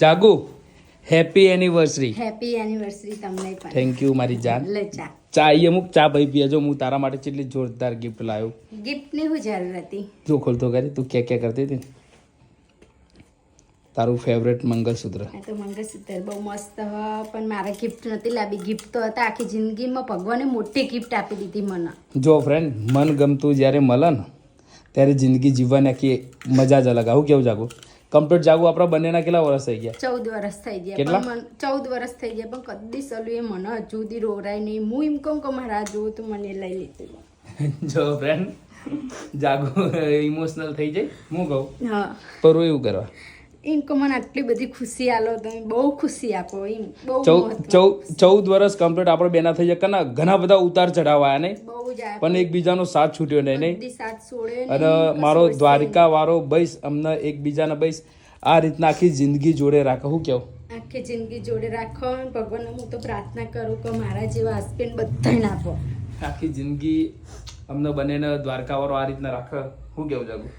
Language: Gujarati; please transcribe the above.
જાગુ હેપી એનિવર્સરી. હેપી એનિવર્સરી તમને પણ. થેન્ક યુ મારી જાન. લે ચા. ચા અહીં અમુક ચા ભાઈ પીજો. હું તારા માટે કેટલી જોરદાર ગિફ્ટ લાવ્યો. ગિફ્ટ ની શું જરૂર હતી? જો ખોલતો કરી તું ક્યાં કરતી હતી ને. તારું ફેવરેટ મંગળસૂત્ર. આ તો મંગળસૂત્ર બહુ મસ્ત હ, પણ મારે ગિફ્ટ નથી લાવી. ગિફ્ટ તો હતા આખી જિંદગીમાં ભગવાને મોટી ગિફ્ટ આપી દીધી મને. જો ફ્રેન્ડ, મન ગમતું જ્યારે મળે ને ત્યારે જિંદગી જીવવાની આખી મજા જ અલગ. આવું કેવું જાગુ? કમ્પ્લીટ જાગુ આપણા બંનેના કેટલા વર્ષ થઈ ગયા? 14 વર્ષ થઈ ગયા. કેટલા? પણ 14 વર્ષ થઈ ગયા, પણ કદી સલું એ મને હજુ સુધી રોવરાય નહીં. હું એમ કહું કે મારા જોવું તું મને લઈ લીધું. જો ફ્રેન્ડ, જાગુ ઇમોશનલ થઈ જાય. હું કહું હા, પર એવું કરવા એમ કે મને આટલી બધી ખુશી આલો, તમે બહુ ખુશી આપો. એમ બહુ 14 વર્ષ કમ્પ્લીટ આપણે બેના થઈ જાય. ઘણા બધા ઉતાર ચઢાવ આવ્યા નહીં, બહુ જ પણ એકબીજાનો સાથ છૂટ્યો નહીં નહીં. બધી સાથ છોડે અને મારો દ્વારિકા વાળો બઈસ અમને એકબીજાને બઈસ આ રીતના આખી જિંદગી જોડે રાખે. હું કેવું? આખી જિંદગી જોડે રાખો. ભગવાનને હું તો પ્રાર્થના કરું કે મારા જેવા હસબન્ડ બધાને આપો. આખી જિંદગી અમને બંનેને દ્વારકા વાળો આ રીતના રાખે. હું કેવું જાગું?